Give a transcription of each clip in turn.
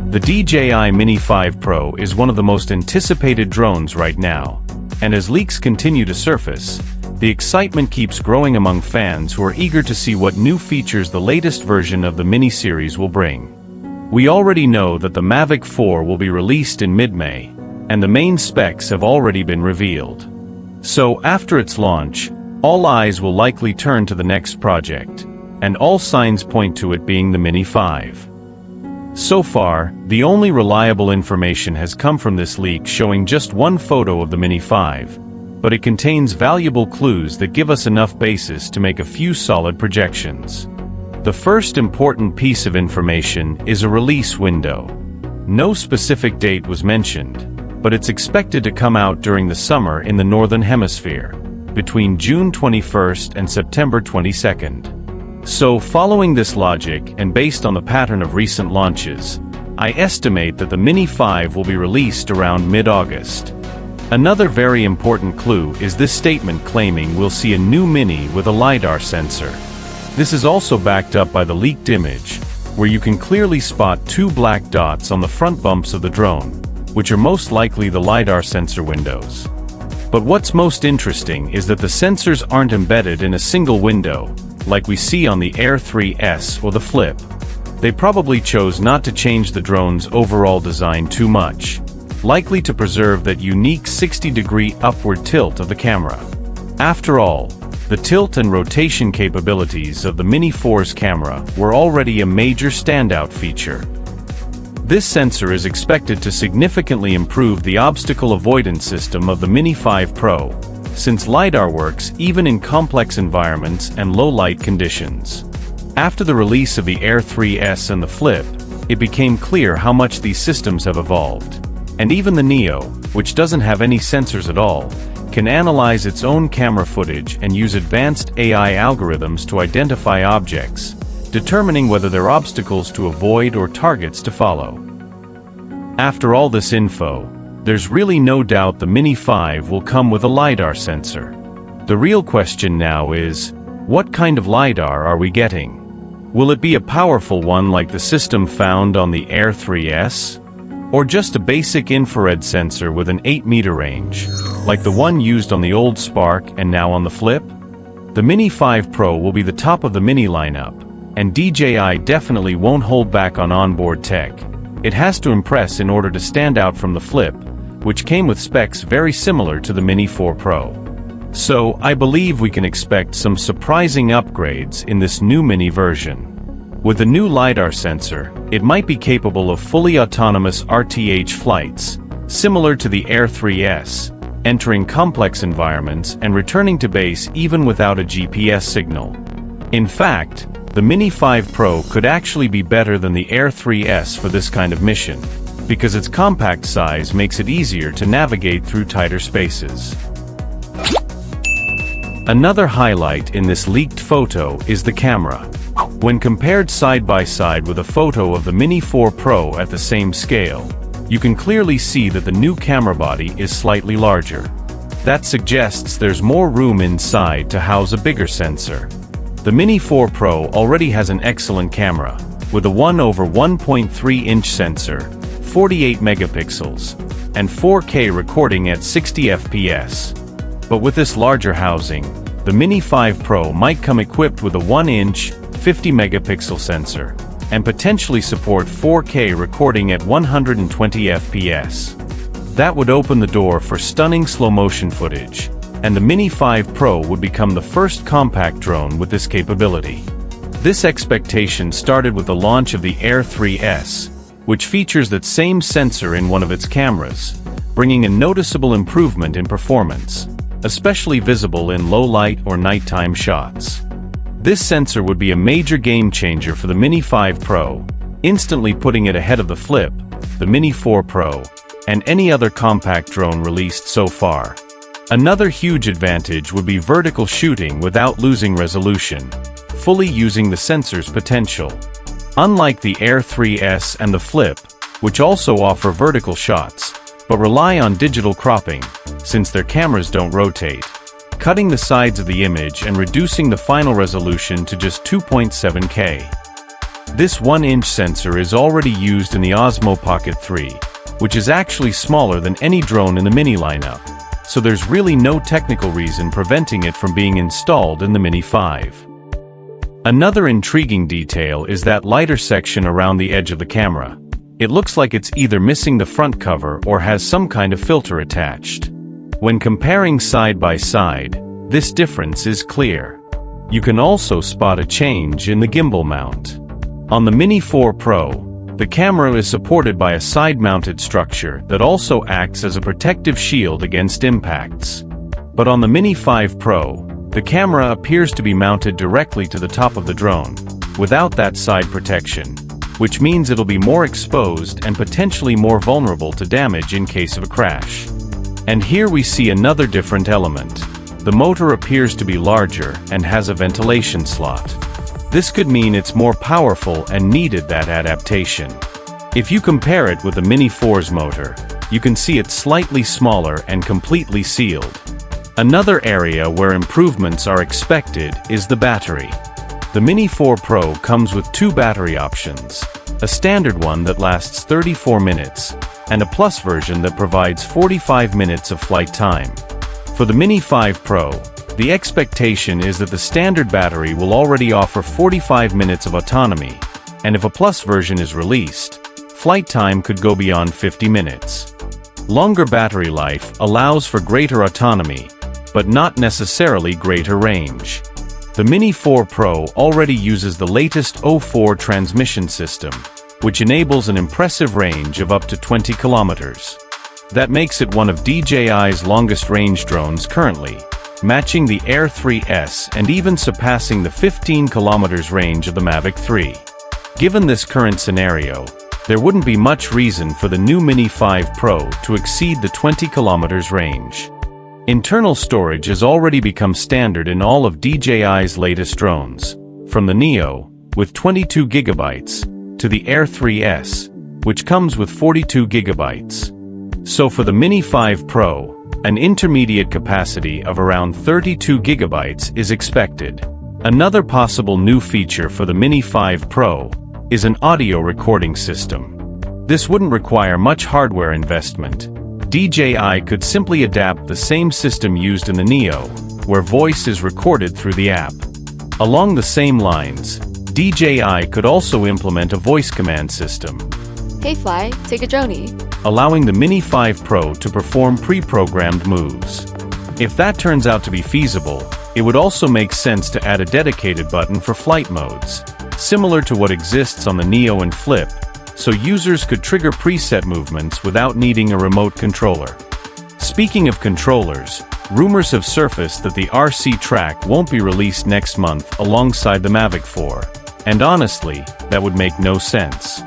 The DJI Mini 5 Pro is one of the most anticipated drones right now, and as leaks continue to surface, the excitement keeps growing among fans who are eager to see what new features the latest version of the Mini series will bring. We already know that the Mavic 4 will be released in mid-May, and the main specs have already been revealed. So after its launch, all eyes will likely turn to the next project, and all signs point to it being the Mini 5. So far, the only reliable information has come from this leak showing just one photo of the Mini 5, but it contains valuable clues that give us enough basis to make a few solid projections. The first important piece of information is a release window. No specific date was mentioned, but it's expected to come out during the summer in the Northern Hemisphere, between June 21st and September 22nd. So following this logic and based on the pattern of recent launches, I estimate that the Mini 5 will be released around mid-August. Another very important clue is this statement claiming we'll see a new Mini with a LiDAR sensor. This is also backed up by the leaked image, where you can clearly spot two black dots on the front bumps of the drone, which are most likely the LiDAR sensor windows. But what's most interesting is that the sensors aren't embedded in a single window, like we see on the Air 3S or the Flip. They probably chose not to change the drone's overall design too much, likely to preserve that unique 60-degree upward tilt of the camera. After all, the tilt and rotation capabilities of the Mini 4's camera were already a major standout feature. This sensor is expected to significantly improve the obstacle avoidance system of the Mini 5 Pro, since LiDAR works even in complex environments and low-light conditions. After the release of the Air 3S and the Flip, it became clear how much these systems have evolved. And even the NEO, which doesn't have any sensors at all, can analyze its own camera footage and use advanced AI algorithms to identify objects, determining whether they're obstacles to avoid or targets to follow. After all this info, there's really no doubt the Mini 5 will come with a LiDAR sensor. The real question now is, what kind of LiDAR are we getting? Will it be a powerful one like the system found on the Air 3S? Or just a basic infrared sensor with an 8-meter range, like the one used on the old Spark and now on the Flip? The Mini 5 Pro will be the top of the Mini lineup, and DJI definitely won't hold back on onboard tech. It has to impress in order to stand out from the Flip, which came with specs very similar to the Mini 4 Pro. So, I believe we can expect some surprising upgrades in this new Mini version. With the new LiDAR sensor, it might be capable of fully autonomous RTH flights, similar to the Air 3S, entering complex environments and returning to base even without a GPS signal. In fact, the Mini 5 Pro could actually be better than the Air 3S for this kind of mission, because its compact size makes it easier to navigate through tighter spaces. Another highlight in this leaked photo is the camera. When compared side by side with a photo of the Mini 4 Pro at the same scale, you can clearly see that the new camera body is slightly larger. That suggests there's more room inside to house a bigger sensor. The Mini 4 Pro already has an excellent camera, with a 1/1.3-inch sensor, 48 megapixels, and 4K recording at 60 FPS. But with this larger housing, the Mini 5 Pro might come equipped with a 1-inch, 50-megapixel sensor, and potentially support 4K recording at 120 FPS. That would open the door for stunning slow-motion footage, and the Mini 5 Pro would become the first compact drone with this capability. This expectation started with the launch of the Air 3S, which features that same sensor in one of its cameras, bringing a noticeable improvement in performance, especially visible in low-light or nighttime shots. This sensor would be a major game-changer for the Mini 5 Pro, instantly putting it ahead of the Flip, the Mini 4 Pro, and any other compact drone released so far. Another huge advantage would be vertical shooting without losing resolution, fully using the sensor's potential. Unlike the Air 3S and the Flip, which also offer vertical shots, but rely on digital cropping, since their cameras don't rotate, cutting the sides of the image and reducing the final resolution to just 2.7K. This 1-inch sensor is already used in the Osmo Pocket 3, which is actually smaller than any drone in the Mini lineup, so there's really no technical reason preventing it from being installed in the Mini 5. Another intriguing detail is that lighter section around the edge of the camera. It looks like it's either missing the front cover or has some kind of filter attached. When comparing side by side, this difference is clear. You can also spot a change in the gimbal mount. On the Mini 4 Pro, the camera is supported by a side-mounted structure that also acts as a protective shield against impacts. But on the Mini 5 Pro, the camera appears to be mounted directly to the top of the drone, without that side protection, which means it'll be more exposed and potentially more vulnerable to damage in case of a crash. And here we see another different element. The motor appears to be larger and has a ventilation slot. This could mean it's more powerful and needed that adaptation. If you compare it with the Mini 4's motor, you can see it's slightly smaller and completely sealed. Another area where improvements are expected is the battery. The Mini 4 Pro comes with 2 battery options, a standard one that lasts 34 minutes, and a Plus version that provides 45 minutes of flight time. For the Mini 5 Pro, the expectation is that the standard battery will already offer 45 minutes of autonomy, and if a Plus version is released, flight time could go beyond 50 minutes. Longer battery life allows for greater autonomy, but not necessarily greater range. The Mini 4 Pro already uses the latest 04 transmission system, which enables an impressive range of up to 20 kilometers. That makes it one of DJI's longest range drones currently, matching the Air 3S and even surpassing the 15 kilometers range of the Mavic 3. Given this current scenario, there wouldn't be much reason for the new Mini 5 Pro to exceed the 20 kilometers range. Internal storage has already become standard in all of DJI's latest drones, from the NEO, with 22 GB, to the Air 3S, which comes with 42 GB. So for the Mini 5 Pro, an intermediate capacity of around 32 GB is expected. Another possible new feature for the Mini 5 Pro is an audio recording system. This wouldn't require much hardware investment. DJI could simply adapt the same system used in the NEO, where voice is recorded through the app. Along the same lines, DJI could also implement a voice command system. Hey Fly, take a droney. Allowing the Mini 5 Pro to perform pre-programmed moves. If that turns out to be feasible, it would also make sense to add a dedicated button for flight modes, similar to what exists on the NEO and Flip, so users could trigger preset movements without needing a remote controller. Speaking of controllers, rumors have surfaced that the RC Track won't be released next month alongside the Mavic 4, and honestly, that would make no sense.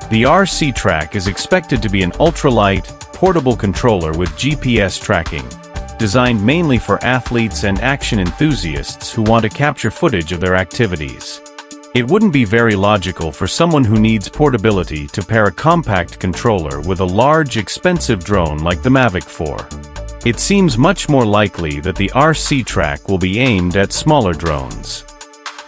The RC Track is expected to be an ultralight, portable controller with GPS tracking, designed mainly for athletes and action enthusiasts who want to capture footage of their activities. It wouldn't be very logical for someone who needs portability to pair a compact controller with a large, expensive drone like the Mavic 4. It seems much more likely that the RC Track will be aimed at smaller drones.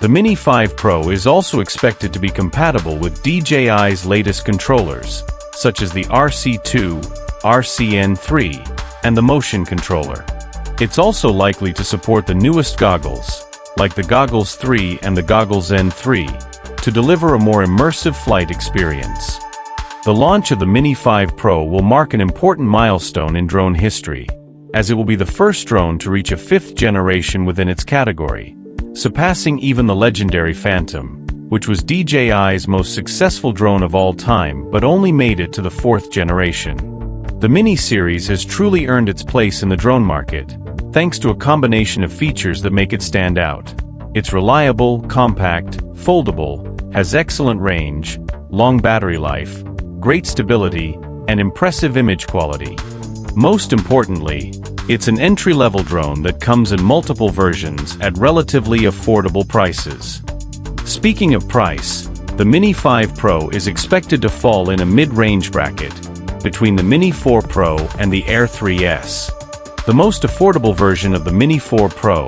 The Mini 5 Pro is also expected to be compatible with DJI's latest controllers, such as the RC2, RCN3, and the motion controller. It's also likely to support the newest goggles, like the Goggles 3 and the Goggles N3, to deliver a more immersive flight experience. The launch of the Mini 5 Pro will mark an important milestone in drone history, as it will be the first drone to reach a 5th generation within its category, surpassing even the legendary Phantom, which was DJI's most successful drone of all time but only made it to the 4th generation. The Mini series has truly earned its place in the drone market, thanks to a combination of features that make it stand out. It's reliable, compact, foldable, has excellent range, long battery life, great stability, and impressive image quality. Most importantly, it's an entry-level drone that comes in multiple versions at relatively affordable prices. Speaking of price, the Mini 5 Pro is expected to fall in a mid-range bracket, between the Mini 4 Pro and the Air 3S. The most affordable version of the Mini 4 Pro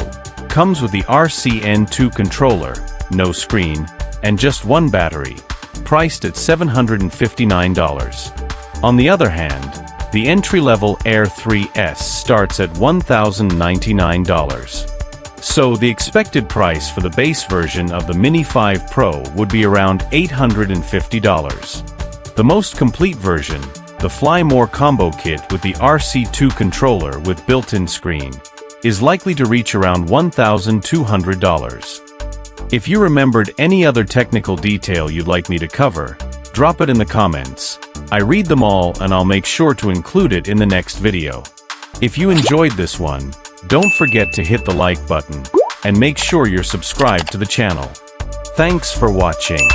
comes with the RCN2 controller, no screen, and just one battery, priced at $759. On the other hand, the entry-level Air 3S starts at $1,099. So the expected price for the base version of the Mini 5 Pro would be around $850. The most complete version, the Fly More Combo Kit with the RC2 controller with built-in screen, is likely to reach around $1,200. If you remembered any other technical detail you'd like me to cover, drop it in the comments. I read them all and I'll make sure to include it in the next video. If you enjoyed this one, don't forget to hit the like button, and make sure you're subscribed to the channel. Thanks for watching.